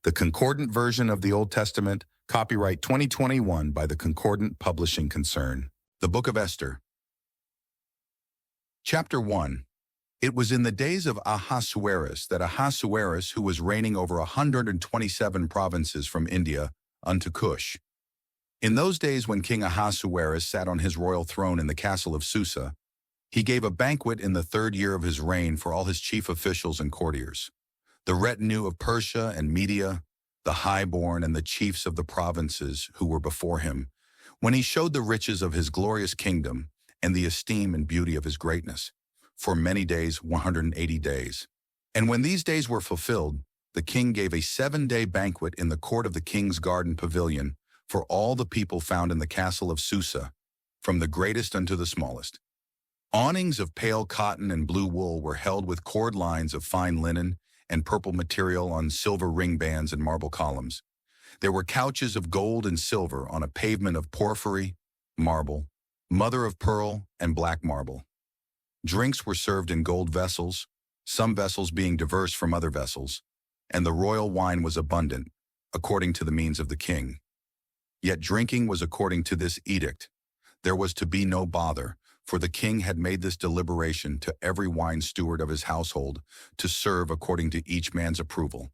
The Concordant version of the Old Testament, copyright 2021 by the Concordant Publishing Concern. The Book of Esther. Chapter 1. It was in the days of Ahasuerus that Ahasuerus, who was reigning over 127 provinces from India unto Cush. In those days when King Ahasuerus sat on his royal throne in the castle of Susa, he gave a banquet in the 3rd year of his reign for all his chief officials and courtiers, the retinue of Persia and Media, the highborn and the chiefs of the provinces who were before him, when he showed the riches of his glorious kingdom and the esteem and beauty of his greatness, for many days, 180 days. And when these days were fulfilled, the king gave a 7-day banquet in the court of the king's garden pavilion for all the people found in the castle of Susa, from the greatest unto the smallest. Awnings of pale cotton and blue wool were held with cord lines of fine linen and purple material on silver ring bands and marble columns. There were couches of gold and silver on a pavement of porphyry, marble, mother of pearl, and black marble. Drinks were served in gold vessels, some vessels being diverse from other vessels, and the royal wine was abundant, according to the means of the king. Yet drinking was according to this edict. There was to be no bother, for the king had made this deliberation to every wine steward of his household to serve according to each man's approval.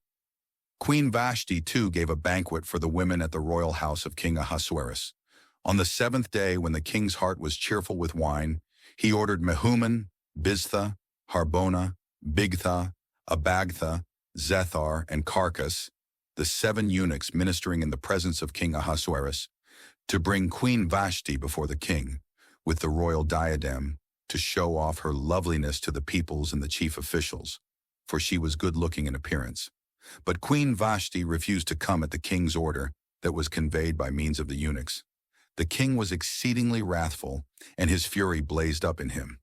Queen Vashti, too, gave a banquet for the women at the royal house of King Ahasuerus. On the 7th day, when the king's heart was cheerful with wine, he ordered Mehuman, Biztha, Harbona, Bigtha, Abagtha, Zethar, and Carcas, the 7 eunuchs ministering in the presence of King Ahasuerus, to bring Queen Vashti before the king, with the royal diadem, to show off her loveliness to the peoples and the chief officials, for she was good-looking in appearance. But Queen Vashti refused to come at the king's order that was conveyed by means of the eunuchs. The king was exceedingly wrathful, and his fury blazed up in him.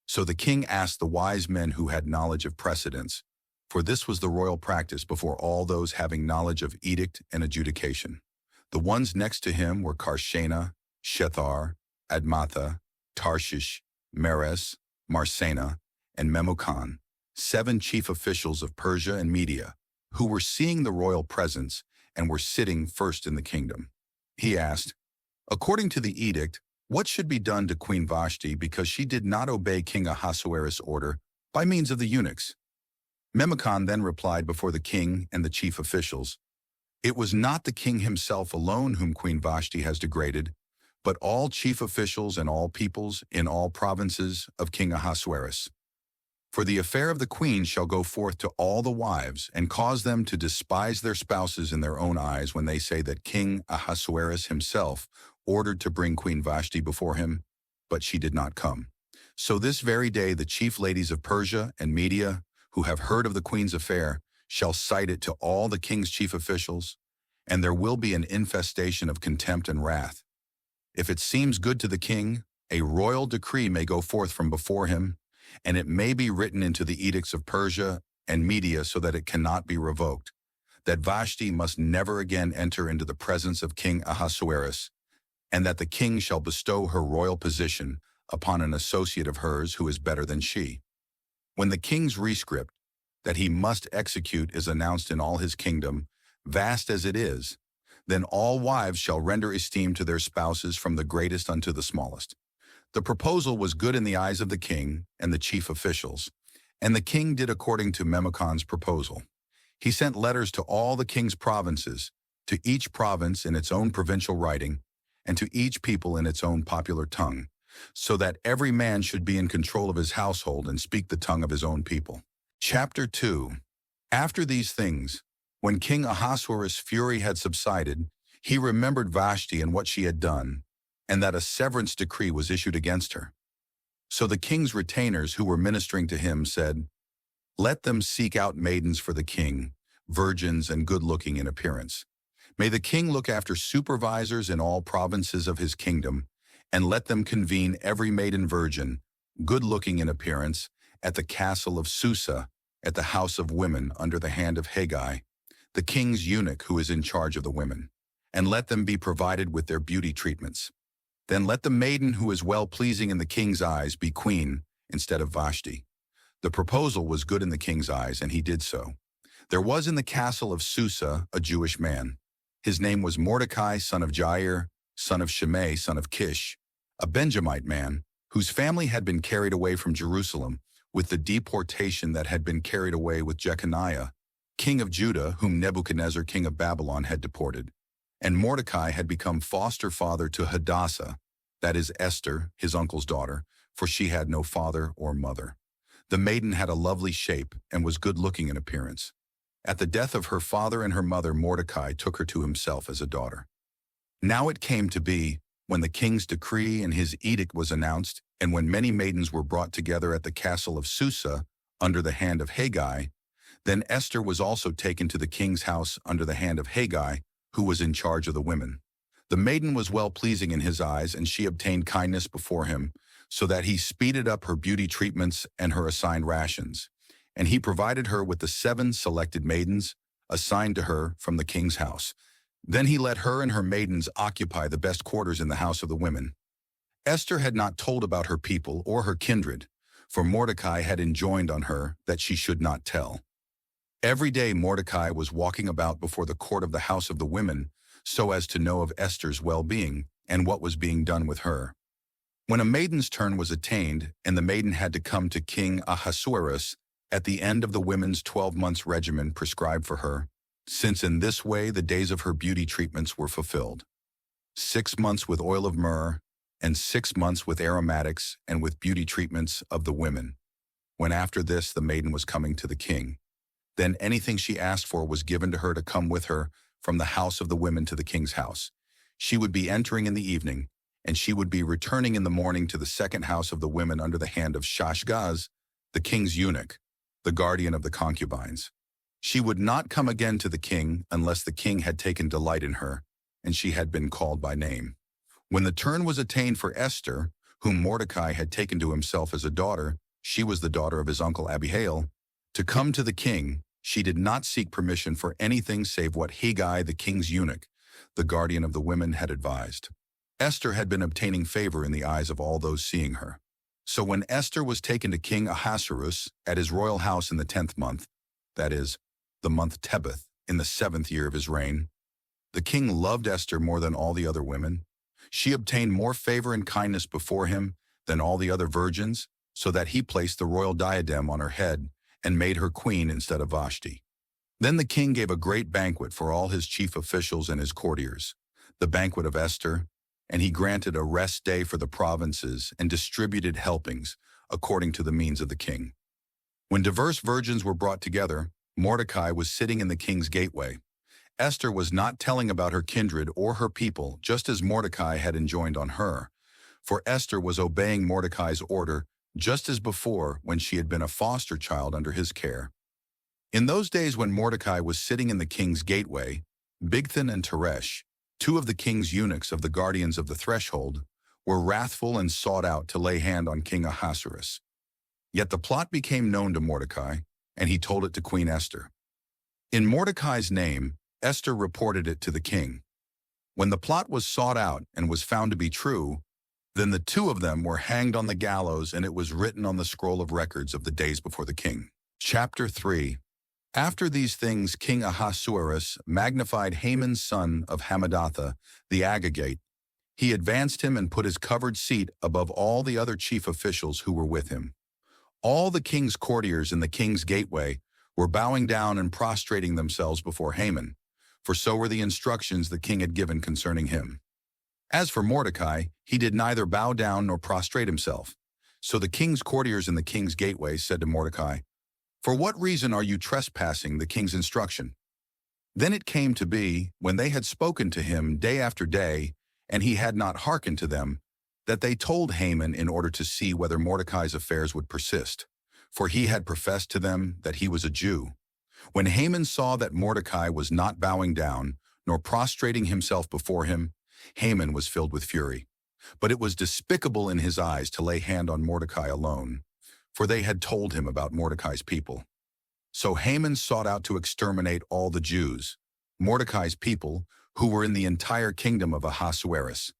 So the king asked the wise men who had knowledge of precedents, for this was the royal practice before all those having knowledge of edict and adjudication. The ones next to him were Karshena, Shethar, Admatha, Tarshish, Meres, Marsena, and Memucan, 7 chief officials of Persia and Media, who were seeing the royal presence and were sitting first in the kingdom. He asked, according to the edict, what should be done to Queen Vashti because she did not obey King Ahasuerus' order by means of the eunuchs? Memucan then replied before the king and the chief officials, it was not the king himself alone whom Queen Vashti has degraded, but all chief officials and all peoples in all provinces of King Ahasuerus. For the affair of the queen shall go forth to all the wives, and cause them to despise their spouses in their own eyes when they say that King Ahasuerus himself ordered to bring Queen Vashti before him, but she did not come. So this very day the chief ladies of Persia and Media, who have heard of the queen's affair, shall cite it to all the king's chief officials, and there will be an infestation of contempt and wrath. If it seems good to the king, a royal decree may go forth from before him, and it may be written into the edicts of Persia and Media so that it cannot be revoked, that Vashti must never again enter into the presence of King Ahasuerus, and that the king shall bestow her royal position upon an associate of hers who is better than she. When the king's rescript that he must execute is announced in all his kingdom, vast as it is, then all wives shall render esteem to their spouses from the greatest unto the smallest. The proposal was good in the eyes of the king and the chief officials, and the king did according to Memucan's proposal. He sent letters to all the king's provinces, to each province in its own provincial writing, and to each people in its own popular tongue, so that every man should be in control of his household and speak the tongue of his own people. Chapter 2. After these things, when King Ahasuerus' fury had subsided, he remembered Vashti and what she had done, and that a severance decree was issued against her. So the king's retainers who were ministering to him said, let them seek out maidens for the king, virgins and good-looking in appearance. May the king look after supervisors in all provinces of his kingdom, and let them convene every maiden virgin, good-looking in appearance, at the castle of Susa, at the house of women under the hand of Haggai, the king's eunuch who is in charge of the women, and let them be provided with their beauty treatments. Then let the maiden who is well-pleasing in the king's eyes be queen instead of Vashti. The proposal was good in the king's eyes, and he did so. There was in the castle of Susa a Jewish man. His name was Mordecai, son of Jair, son of Shimei, son of Kish, a Benjamite man, whose family had been carried away from Jerusalem with the deportation that had been carried away with Jeconiah, king of Judah, whom Nebuchadnezzar, king of Babylon, had deported. And Mordecai had become foster father to Hadassah, that is Esther, his uncle's daughter, for she had no father or mother. The maiden had a lovely shape and was good-looking in appearance. At the death of her father and her mother, Mordecai took her to himself as a daughter. Now it came to be, when the king's decree and his edict was announced, and when many maidens were brought together at the castle of Susa under the hand of Haggai, then Esther was also taken to the king's house under the hand of Haggai, who was in charge of the women. The maiden was well-pleasing in his eyes, and she obtained kindness before him, so that he speeded up her beauty treatments and her assigned rations. And he provided her with the 7 selected maidens assigned to her from the king's house. Then he let her and her maidens occupy the best quarters in the house of the women. Esther had not told about her people or her kindred, for Mordecai had enjoined on her that she should not tell. Every day Mordecai was walking about before the court of the house of the women, so as to know of Esther's well-being and what was being done with her. When a maiden's turn was attained, and the maiden had to come to King Ahasuerus at the end of the women's 12 months regimen prescribed for her, since in this way the days of her beauty treatments were fulfilled. 6 months with oil of myrrh, and 6 months with aromatics and with beauty treatments of the women. When after this the maiden was coming to the king, then anything she asked for was given to her to come with her from the house of the women to the king's house. She would be entering in the evening, and she would be returning in the morning to the second house of the women under the hand of Shashgaz, the king's eunuch, the guardian of the concubines. She would not come again to the king unless the king had taken delight in her, and she had been called by name. When the turn was attained for Esther, whom Mordecai had taken to himself as a daughter, she was the daughter of his uncle Abihail, to come to the king, she did not seek permission for anything save what Haggai, the king's eunuch, the guardian of the women, had advised. Esther had been obtaining favor in the eyes of all those seeing her. So when Esther was taken to King Ahasuerus at his royal house in the 10th month, that is, the month Tebeth, in the 7th year of his reign, the king loved Esther more than all the other women. She obtained more favor and kindness before him than all the other virgins, so that he placed the royal diadem on her head and made her queen instead of Vashti. Then the king gave a great banquet for all his chief officials and his courtiers, the banquet of Esther, and he granted a rest day for the provinces and distributed helpings according to the means of the king. When diverse virgins were brought together, Mordecai was sitting in the king's gateway. Esther was not telling about her kindred or her people, just as Mordecai had enjoined on her, for Esther was obeying Mordecai's order just as before when she had been a foster child under his care. In those days when Mordecai was sitting in the king's gateway, Bigthan and Teresh, 2 of the king's eunuchs of the guardians of the threshold, were wrathful and sought out to lay hand on King Ahasuerus. Yet the plot became known to Mordecai, and he told it to Queen Esther. In Mordecai's name, Esther reported it to the king. When the plot was sought out and was found to be true, then the 2 of them were hanged on the gallows, and it was written on the scroll of records of the days before the king. Chapter 3. After these things King Ahasuerus magnified Haman's son of Hammedatha, the Agagite. He advanced him and put his covered seat above all the other chief officials who were with him. All the king's courtiers in the king's gateway were bowing down and prostrating themselves before Haman, for so were the instructions the king had given concerning him. As for Mordecai, he did neither bow down nor prostrate himself. So the king's courtiers in the king's gateway said to Mordecai, "For what reason are you trespassing the king's instruction?" Then it came to be, when they had spoken to him day after day, and he had not hearkened to them, that they told Haman in order to see whether Mordecai's affairs would persist, for he had professed to them that he was a Jew. When Haman saw that Mordecai was not bowing down, nor prostrating himself before him, Haman was filled with fury. But it was despicable in his eyes to lay hand on Mordecai alone, for they had told him about Mordecai's people. So Haman sought out to exterminate all the Jews, Mordecai's people, who were in the entire kingdom of Ahasuerus.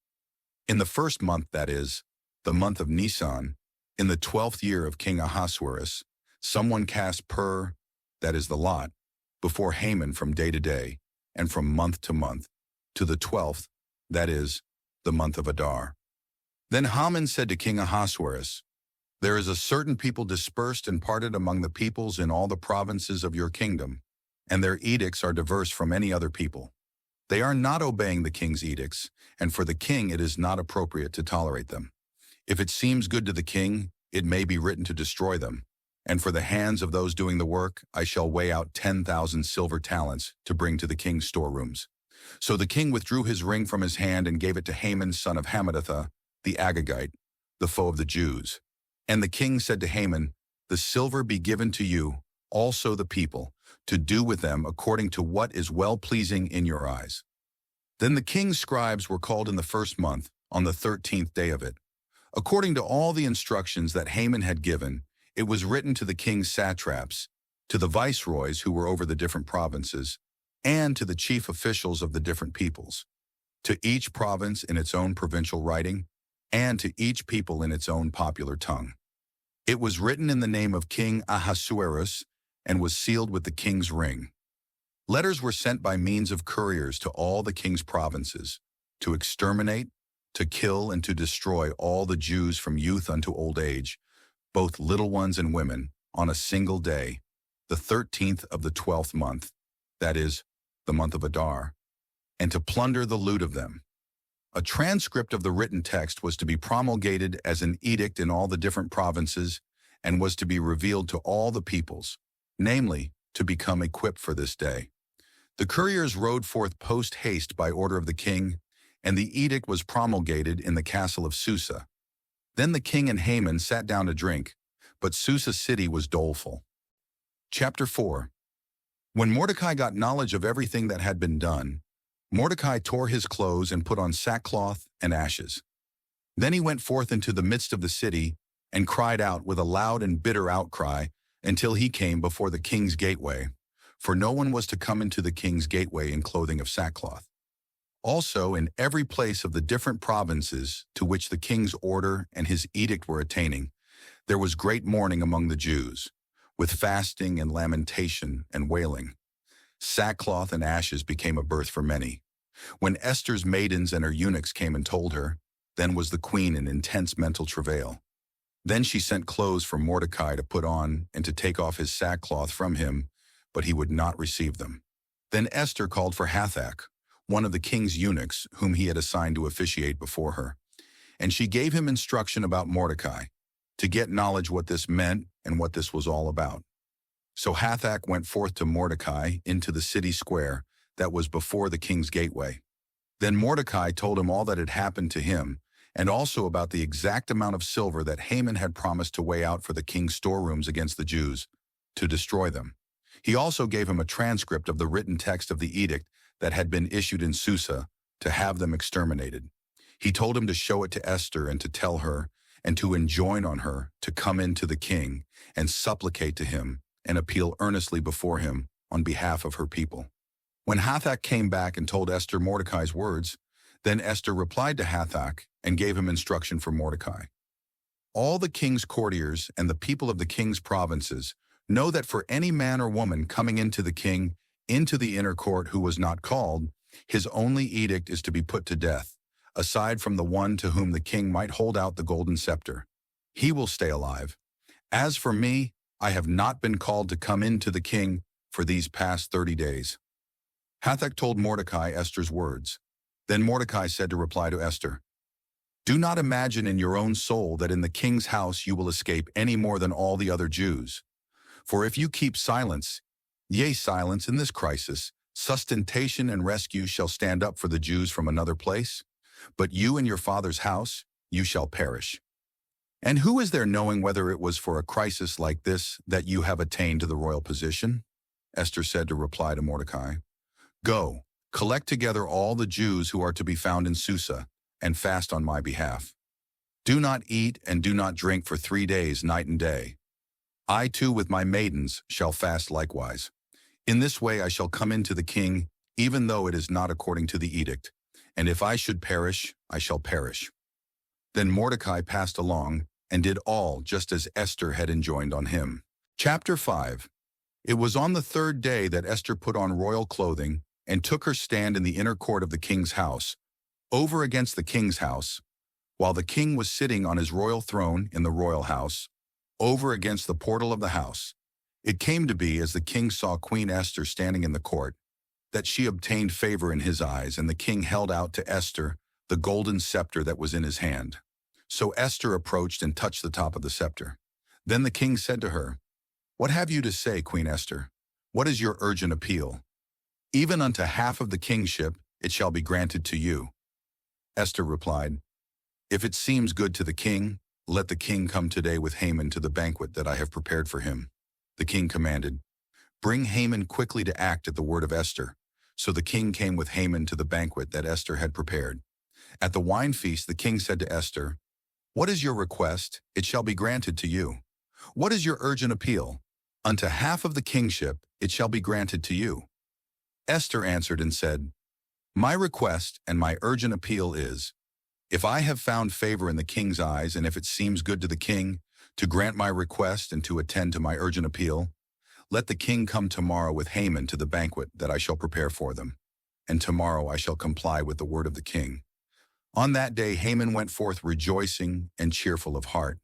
In the 1st month, that is, the month of Nisan, in the 12th year of King Ahasuerus, someone cast pur, that is the lot, before Haman from day to day, and from month to month, to the 12th, that is, the month of Adar. Then Haman said to King Ahasuerus, "There is a certain people dispersed and parted among the peoples in all the provinces of your kingdom, and their edicts are diverse from any other people. They are not obeying the king's edicts, and for the king it is not appropriate to tolerate them. If it seems good to the king, it may be written to destroy them. And for the hands of those doing the work, I shall weigh out 10,000 silver talents to bring to the king's storerooms." So the king withdrew his ring from his hand and gave it to Haman son of Hammedatha, the Agagite, the foe of the Jews. And the king said to Haman, "The silver be given to you, also the people, to do with them according to what is well-pleasing in your eyes." Then the king's scribes were called in the first month, on the 13th day of it. According to all the instructions that Haman had given, it was written to the king's satraps, to the viceroys who were over the different provinces, and to the chief officials of the different peoples, to each province in its own provincial writing, and to each people in its own popular tongue. It was written in the name of King Ahasuerus and was sealed with the king's ring. Letters were sent by means of couriers to all the king's provinces, to exterminate, to kill, and to destroy all the Jews from youth unto old age, both little ones and women, on a single day, the 13th of the 12th month, that is, the month of Adar, and to plunder the loot of them. A transcript of the written text was to be promulgated as an edict in all the different provinces and was to be revealed to all the peoples, namely, to become equipped for this day. The couriers rode forth post-haste by order of the king, and the edict was promulgated in the castle of Susa. Then the king and Haman sat down to drink, but Susa city was doleful. Chapter 4. When Mordecai got knowledge of everything that had been done, Mordecai tore his clothes and put on sackcloth and ashes. Then he went forth into the midst of the city and cried out with a loud and bitter outcry until he came before the king's gateway, for no one was to come into the king's gateway in clothing of sackcloth. Also, in every place of the different provinces to which the king's order and his edict were attaining, there was great mourning among the Jews, with fasting and lamentation and wailing. Sackcloth and ashes became a birth for many. When Esther's maidens and her eunuchs came and told her, then was the queen in intense mental travail. Then she sent clothes for Mordecai to put on and to take off his sackcloth from him, but he would not receive them. Then Esther called for Hathach, one of the king's eunuchs whom he had assigned to officiate before her, and she gave him instruction about Mordecai, to get knowledge what this meant and what this was all about. So Hathach went forth to Mordecai into the city square that was before the king's gateway. Then Mordecai told him all that had happened to him, and also about the exact amount of silver that Haman had promised to weigh out for the king's storerooms against the Jews, to destroy them. He also gave him a transcript of the written text of the edict that had been issued in Susa, to have them exterminated. He told him to show it to Esther and to tell her, and to enjoin on her to come in to the king and supplicate to him and appeal earnestly before him on behalf of her people. When Hathach came back and told Esther Mordecai's words, then Esther replied to Hathach and gave him instruction for Mordecai. All the king's courtiers and the people of the king's provinces know that for any man or woman coming into the king, into the inner court who was not called, his only edict is to be put to death, aside from the one to whom the king might hold out the golden scepter. He will stay alive. As for me, I have not been called to come in to the king for these past 30 days. Hathach told Mordecai Esther's words. Then Mordecai said to reply to Esther, "Do not imagine in your own soul that in the king's house you will escape any more than all the other Jews. For if you keep silence, yea, silence in this crisis, sustentation and rescue shall stand up for the Jews from another place. But you and your father's house, you shall perish. And who is there knowing whether it was for a crisis like this that you have attained to the royal position?" Esther said to reply to Mordecai, "Go, collect together all the Jews who are to be found in Susa, and fast on my behalf. Do not eat and do not drink for 3 days, night and day. I too with my maidens shall fast likewise. In this way I shall come in to the king, even though it is not according to the edict. And if I should perish, I shall perish." Then Mordecai passed along and did all just as Esther had enjoined on him. Chapter 5. It was on the third day that Esther put on royal clothing and took her stand in the inner court of the king's house, over against the king's house, while the king was sitting on his royal throne in the royal house, over against the portal of the house. It came to be, as the king saw Queen Esther standing in the court, that she obtained favor in his eyes, and the king held out to Esther the golden scepter that was in his hand. So Esther approached and touched the top of the scepter. Then the king said to her, "What have you to say, Queen Esther? What is your urgent appeal? Even unto half of the kingship it shall be granted to you." Esther replied, "If it seems good to the king, let the king come today with Haman to the banquet that I have prepared for him." The king commanded, "Bring Haman quickly to act at the word of Esther." So the king came with Haman to the banquet that Esther had prepared. At the wine feast the king said to Esther, "What is your request? It shall be granted to you. What is your urgent appeal? Unto half of the kingship it shall be granted to you." Esther answered and said, "My request and my urgent appeal is, if I have found favor in the king's eyes, and if it seems good to the king, to grant my request and to attend to my urgent appeal, let the king come tomorrow with Haman to the banquet that I shall prepare for them, and tomorrow I shall comply with the word of the king." On that day Haman went forth rejoicing and cheerful of heart.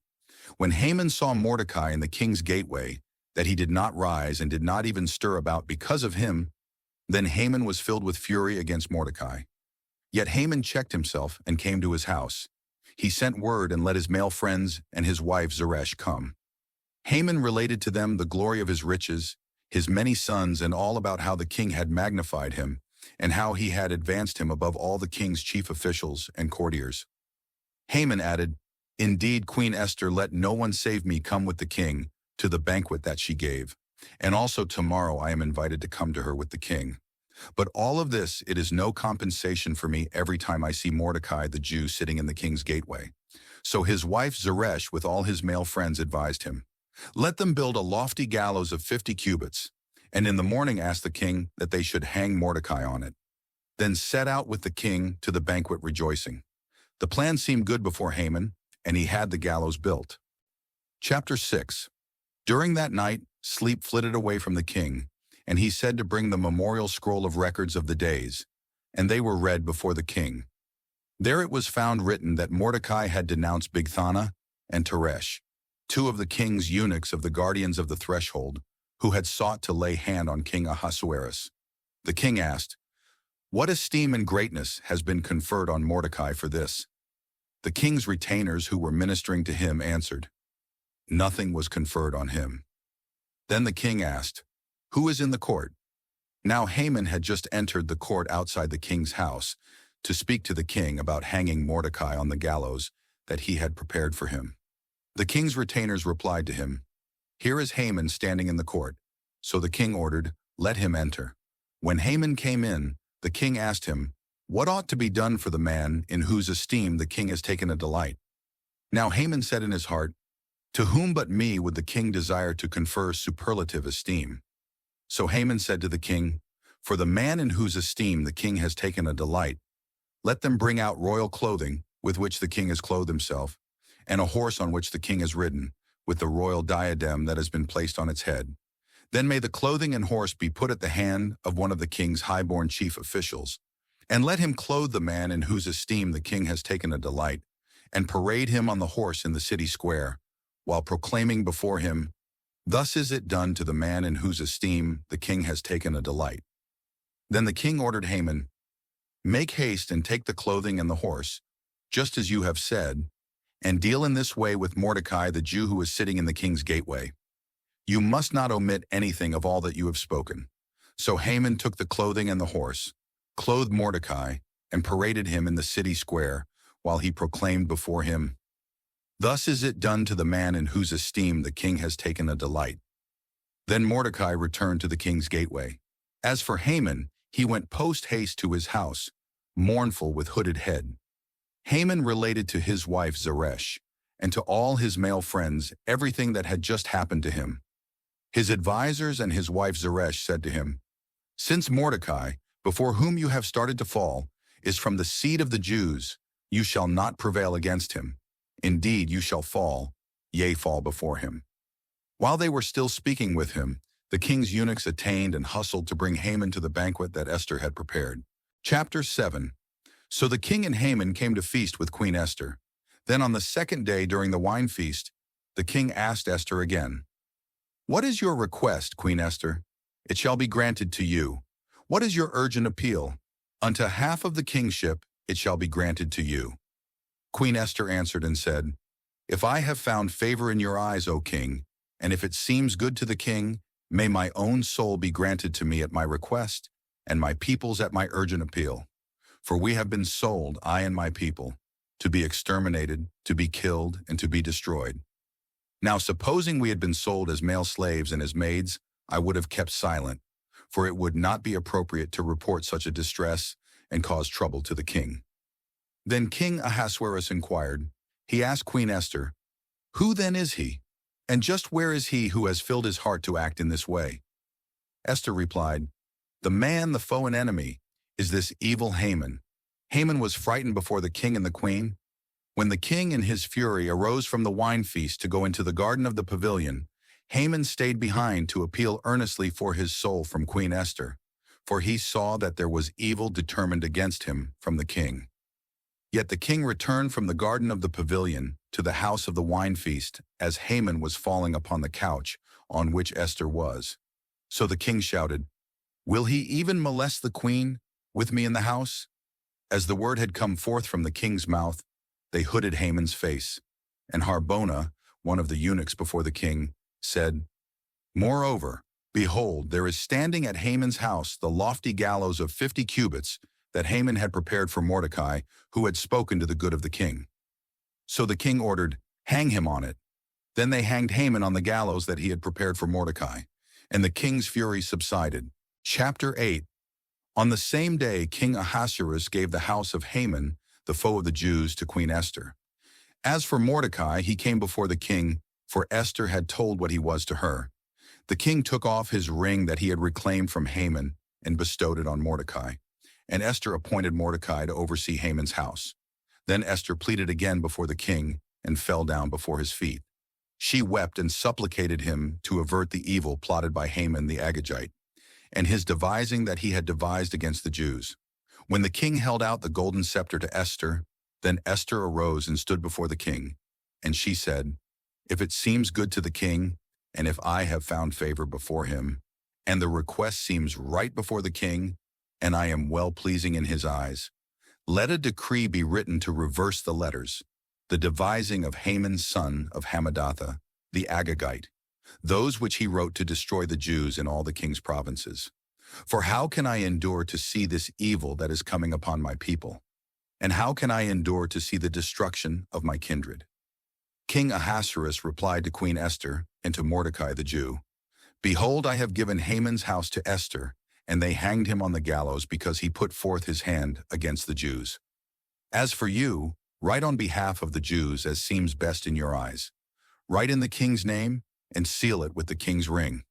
When Haman saw Mordecai in the king's gateway, that he did not rise and did not even stir about because of him, then Haman was filled with fury against Mordecai. Yet Haman checked himself and came to his house. He sent word and let his male friends and his wife Zeresh come. Haman related to them the glory of his riches, his many sons, and all about how the king had magnified him, and how he had advanced him above all the king's chief officials and courtiers. Haman added, "Indeed, Queen Esther, let no one save me come with the king to the banquet that she gave, and also tomorrow I am invited to come to her with the king. But all of this, it is no compensation for me every time I see Mordecai the Jew sitting in the king's gateway." So his wife Zeresh with all his male friends advised him, "Let them build a lofty gallows of 50 cubits, and in the morning ask the king that they should hang Mordecai on it. Then set out with the king to the banquet rejoicing." The plan seemed good before Haman, and he had the gallows built. Chapter 6. During that night, sleep flitted away from the king, and he said to bring the memorial scroll of records of the days, and they were read before the king. There it was found written that Mordecai had denounced Bigthana and Teresh, two of the king's eunuchs of the guardians of the threshold, who had sought to lay hand on King Ahasuerus. The king asked, "What esteem and greatness has been conferred on Mordecai for this?" The king's retainers who were ministering to him answered, "Nothing was conferred on him." Then the king asked, "Who is in the court?" Now Haman had just entered the court outside the king's house to speak to the king about hanging Mordecai on the gallows that he had prepared for him. The king's retainers replied to him, "Here is Haman standing in the court." So the king ordered, "Let him enter." When Haman came in, the king asked him, "What ought to be done for the man in whose esteem the king has taken a delight?" Now Haman said in his heart, "To whom but me would the king desire to confer superlative esteem?" So Haman said to the king, "For the man in whose esteem the king has taken a delight, let them bring out royal clothing with which the king has clothed himself, and a horse on which the king has ridden, with the royal diadem that has been placed on its head. Then may the clothing and horse be put at the hand of one of the king's high-born chief officials, and let him clothe the man in whose esteem the king has taken a delight, and parade him on the horse in the city square, while proclaiming before him, 'Thus is it done to the man in whose esteem the king has taken a delight.'" Then the king ordered Haman, "Make haste and take the clothing and the horse, just as you have said, and deal in this way with Mordecai the Jew who is sitting in the king's gateway. You must not omit anything of all that you have spoken." So Haman took the clothing and the horse, clothed Mordecai, and paraded him in the city square, while he proclaimed before him, "Thus is it done to the man in whose esteem the king has taken a delight." Then Mordecai returned to the king's gateway. As for Haman, he went post-haste to his house, mournful with hooded head. Haman related to his wife Zeresh, and to all his male friends everything that had just happened to him. His advisers and his wife Zeresh said to him, "Since Mordecai, before whom you have started to fall, is from the seed of the Jews, you shall not prevail against him. Indeed, you shall fall, yea, fall before him." While they were still speaking with him, The king's eunuchs attained and hustled to bring Haman to the banquet that Esther had prepared. Chapter 7. So the king and Haman came to feast with Queen Esther. Then on the second day during the wine feast, the king asked Esther again, "What is your request, Queen Esther? It shall be granted to you. What is your urgent appeal? Unto half of the kingship it shall be granted to you." Queen Esther answered and said, "If I have found favor in your eyes, O king, and if it seems good to the king, may my own soul be granted to me at my request, and my people's at my urgent appeal. For we have been sold, I and my people, to be exterminated, to be killed, and to be destroyed. Now supposing we had been sold as male slaves and as maids, I would have kept silent, for it would not be appropriate to report such a distress and cause trouble to the king." Then King Ahasuerus inquired. He asked Queen Esther, "Who then is he? And just where is he who has filled his heart to act in this way?" Esther replied, "The man, the foe and enemy, is this evil Haman." Haman was frightened before the king and the queen. When the king in his fury arose from the wine feast to go into the garden of the pavilion, Haman stayed behind to appeal earnestly for his soul from Queen Esther, for he saw that there was evil determined against him from the king. Yet the king returned from the garden of the pavilion to the house of the wine feast as Haman was falling upon the couch on which Esther was. So the king shouted, "Will he even molest the queen with me in the house?" As the word had come forth from the king's mouth, they hooded Haman's face. And Harbona, one of the eunuchs before the king, said, "Moreover, behold, there is standing at Haman's house the lofty gallows of 50 cubits that Haman had prepared for Mordecai, who had spoken to the good of the king." So the king ordered, "Hang him on it." Then they hanged Haman on the gallows that he had prepared for Mordecai, and the king's fury subsided. Chapter 8. On the same day, King Ahasuerus gave the house of Haman, the foe of the Jews, to Queen Esther. As for Mordecai, he came before the king, for Esther had told what he was to her. The king took off his ring that he had reclaimed from Haman and bestowed it on Mordecai. And Esther appointed Mordecai to oversee Haman's house. Then Esther pleaded again before the king and fell down before his feet. She wept and supplicated him to avert the evil plotted by Haman the Agagite, and his devising that he had devised against the Jews. When the king held out the golden scepter to Esther, then Esther arose and stood before the king, and she said, "If it seems good to the king, and if I have found favor before him, and the request seems right before the king, and I am well-pleasing in his eyes, let a decree be written to reverse the letters, the devising of Haman's son of Hammedatha, the Agagite, those which he wrote to destroy the Jews in all the king's provinces. For how can I endure to see this evil that is coming upon my people? And how can I endure to see the destruction of my kindred?" King Ahasuerus replied to Queen Esther and to Mordecai the Jew, "Behold, I have given Haman's house to Esther, and they hanged him on the gallows because he put forth his hand against the Jews. As for you, write on behalf of the Jews as seems best in your eyes. Write in the king's name and seal it with the king's ring.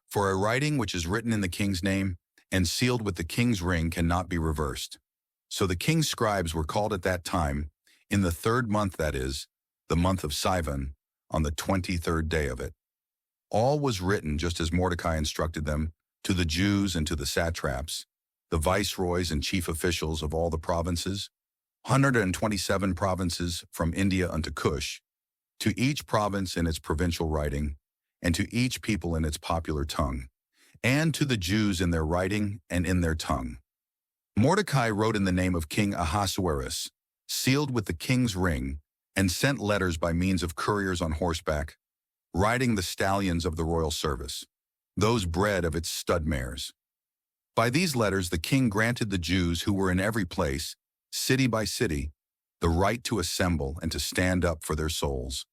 For a writing which is written in the king's name and sealed with the king's ring cannot be reversed." So the king's scribes were called at that time, in the 3rd month, that is, the month of Sivan, on the 23rd day of it. All was written just as Mordecai instructed them, to the Jews and to the satraps, the viceroys and chief officials of all the provinces, 127 provinces from India unto Cush, to each province in its provincial writing, and to each people in its popular tongue, and to the Jews in their writing and in their tongue. Mordecai wrote in the name of King Ahasuerus, sealed with the king's ring, and sent letters by means of couriers on horseback, riding the stallions of the royal service, those bred of its stud mares. By these letters the king granted the Jews who were in every place, city by city, the right to assemble and to stand up for their souls,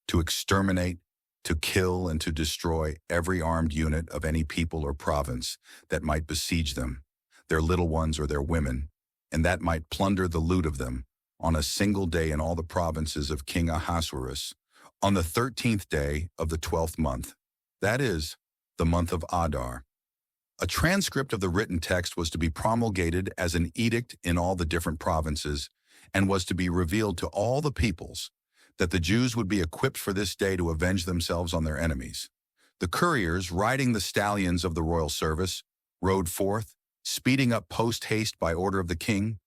to exterminate, to kill, and to destroy every armed unit of any people or province that might besiege them, their little ones or their women, and that might plunder the loot of them, on a single day in all the provinces of King Ahasuerus, on the 13th day of the 12th month, that is, the month of Adar. A transcript of the written text was to be promulgated as an edict in all the different provinces and was to be revealed to all the peoples, that the Jews would be equipped for this day to avenge themselves on their enemies. The couriers, riding the stallions of the royal service, rode forth, speeding up post-haste by order of the king,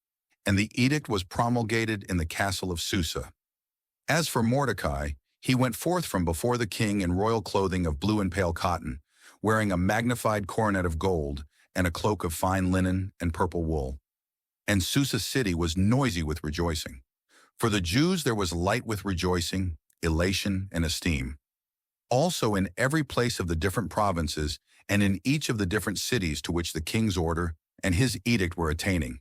and the edict was promulgated in the castle of Susa. As for Mordecai, he went forth from before the king in royal clothing of blue and pale cotton, wearing a magnified coronet of gold and a cloak of fine linen and purple wool. And Susa city was noisy with rejoicing. For the Jews there was light with rejoicing, elation, and esteem. Also in every place of the different provinces and in each of the different cities to which the king's order and his edict were attaining,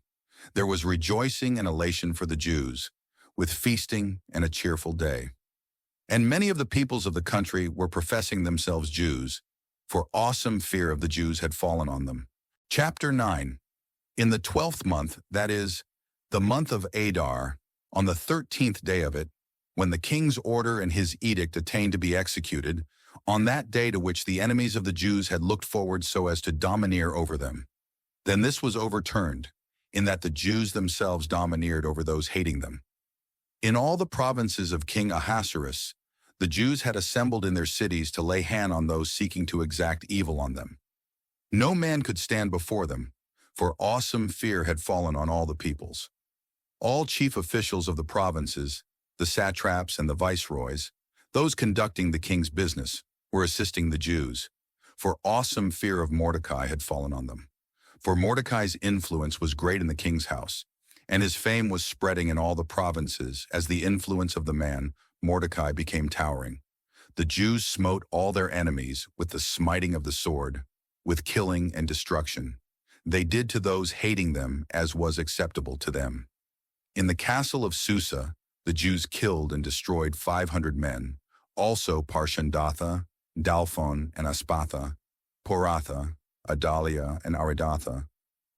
there was rejoicing and elation for the Jews, with feasting and a cheerful day. And many of the peoples of the country were professing themselves Jews, for awesome fear of the Jews had fallen on them. Chapter 9. In the 12th month, that is, the month of Adar, on the 13th day of it, when the king's order and his edict attained to be executed, on that day to which the enemies of the Jews had looked forward so as to domineer over them, then this was overturned, in that the Jews themselves domineered over those hating them. In all the provinces of King Ahasuerus, the Jews had assembled in their cities to lay hand on those seeking to exact evil on them. No man could stand before them, for awesome fear had fallen on all the peoples. All chief officials of the provinces, the satraps and the viceroys, those conducting the king's business, were assisting the Jews, for awesome fear of Mordecai had fallen on them. For Mordecai's influence was great in the king's house, and his fame was spreading in all the provinces as the influence of the man, Mordecai, became towering. The Jews smote all their enemies with the smiting of the sword, with killing and destruction. They did to those hating them as was acceptable to them. In the castle of Susa, the Jews killed and destroyed 500 men, also Parshandatha, Dalphon and Aspatha, Poratha, Adalia and Aridatha,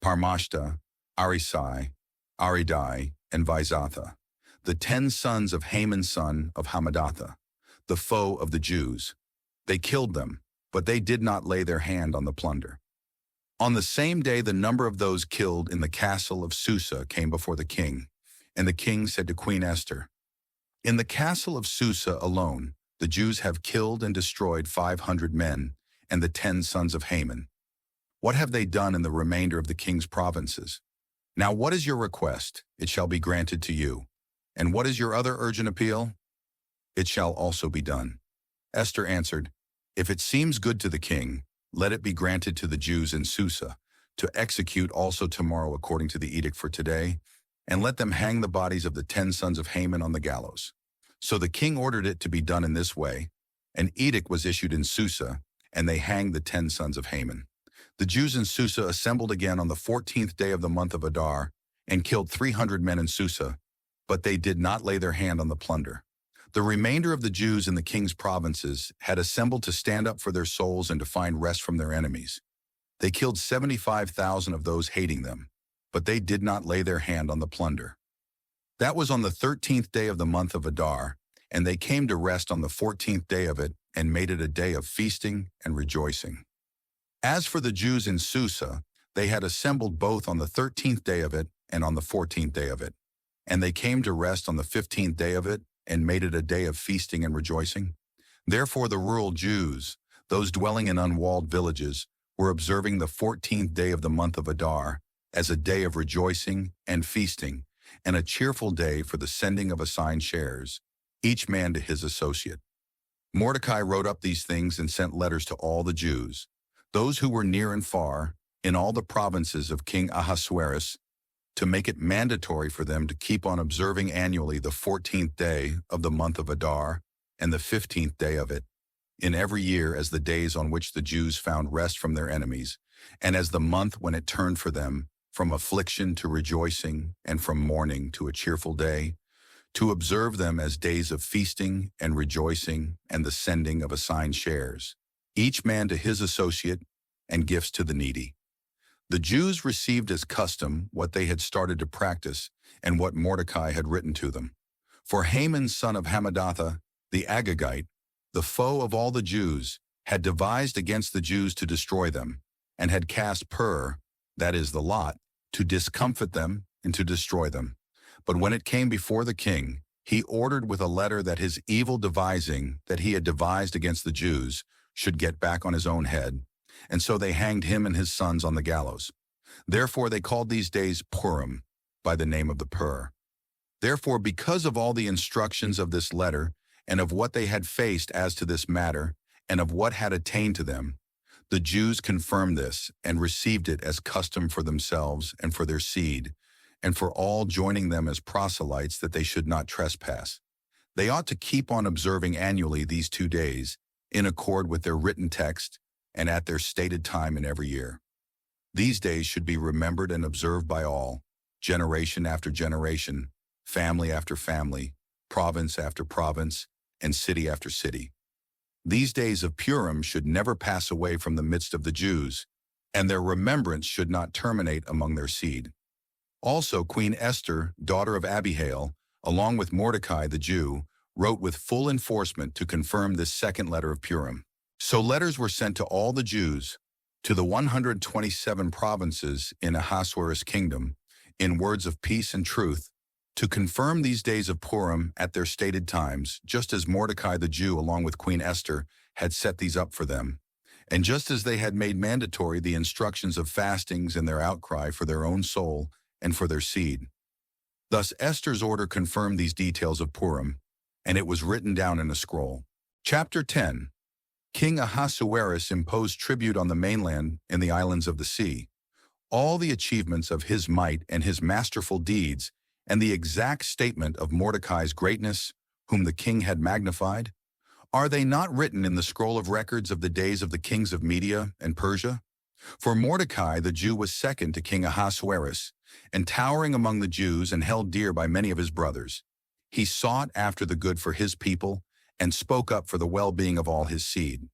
Parmashta, Arisai, Aridai, and Vizatha, the 10 sons of Haman son of Hammedatha, the foe of the Jews. They killed them, but they did not lay their hand on the plunder. On the same day the number of those killed in the castle of Susa came before the king, and the king said to Queen Esther, "In the castle of Susa alone, the Jews have killed and destroyed 500 men and the 10 sons of Haman. What have they done in the remainder of the king's provinces? Now what is your request? It shall be granted to you. And what is your other urgent appeal? It shall also be done." Esther answered, "If it seems good to the king, let it be granted to the Jews in Susa, to execute also tomorrow according to the edict for today, and let them hang the bodies of the 10 sons of Haman on the gallows." So the king ordered it to be done in this way. An edict was issued in Susa, and they hanged the 10 sons of Haman. The Jews in Susa assembled again on the 14th day of the month of Adar, and killed 300 men in Susa, but they did not lay their hand on the plunder. The remainder of the Jews in the king's provinces had assembled to stand up for their souls and to find rest from their enemies. They killed 75,000 of those hating them, but they did not lay their hand on the plunder. That was on the 13th day of the month of Adar, and they came to rest on the 14th day of it and made it a day of feasting and rejoicing. As for the Jews in Susa, they had assembled both on the 13th day of it and on the 14th day of it, and they came to rest on the 15th day of it and made it a day of feasting and rejoicing. Therefore the rural Jews, those dwelling in unwalled villages, were observing the 14th day of the month of Adar as a day of rejoicing and feasting, and a cheerful day for the sending of assigned shares, each man to his associate. Mordecai wrote up these things and sent letters to all the Jews, those who were near and far, in all the provinces of King Ahasuerus, to make it mandatory for them to keep on observing annually the 14th day of the month of Adar and the 15th day of it, in every year as the days on which the Jews found rest from their enemies, and as the month when it turned for them from affliction to rejoicing and from mourning to a cheerful day, to observe them as days of feasting and rejoicing and the sending of assigned shares, each man to his associate, and gifts to the needy. The Jews received as custom what they had started to practice and what Mordecai had written to them. For Haman son of Hammedatha, the Agagite, the foe of all the Jews, had devised against the Jews to destroy them, and had cast pur, that is the lot, to discomfit them and to destroy them. But when it came before the king, he ordered with a letter that his evil devising that he had devised against the Jews should get back on his own head, and so they hanged him and his sons on the gallows. Therefore they called these days Purim, by the name of the Pur. Therefore, because of all the instructions of this letter, and of what they had faced as to this matter, and of what had attained to them, the Jews confirmed this, and received it as custom for themselves and for their seed, and for all joining them as proselytes, that they should not trespass. They ought to keep on observing annually these 2 days, in accord with their written text, and at their stated time in every year. These days should be remembered and observed by all, generation after generation, family after family, province after province, and city after city. These days of Purim should never pass away from the midst of the Jews, and their remembrance should not terminate among their seed. Also Queen Esther, daughter of Abihail, along with Mordecai the Jew, wrote with full enforcement to confirm this second letter of Purim. So letters were sent to all the Jews, to the 127 provinces in Ahasuerus' kingdom, in words of peace and truth, to confirm these days of Purim at their stated times, just as Mordecai the Jew along with Queen Esther had set these up for them, and just as they had made mandatory the instructions of fastings and their outcry for their own soul and for their seed. Thus Esther's order confirmed these details of Purim, and it was written down in a scroll. Chapter 10. King Ahasuerus imposed tribute on the mainland in the islands of the sea. All the achievements of his might and his masterful deeds, and the exact statement of Mordecai's greatness, whom the king had magnified, are they not written in the scroll of records of the days of the kings of Media and Persia? For Mordecai the Jew was second to King Ahasuerus, and towering among the Jews and held dear by many of his brothers. He sought after the good for his people, and spoke up for the well-being of all his seed.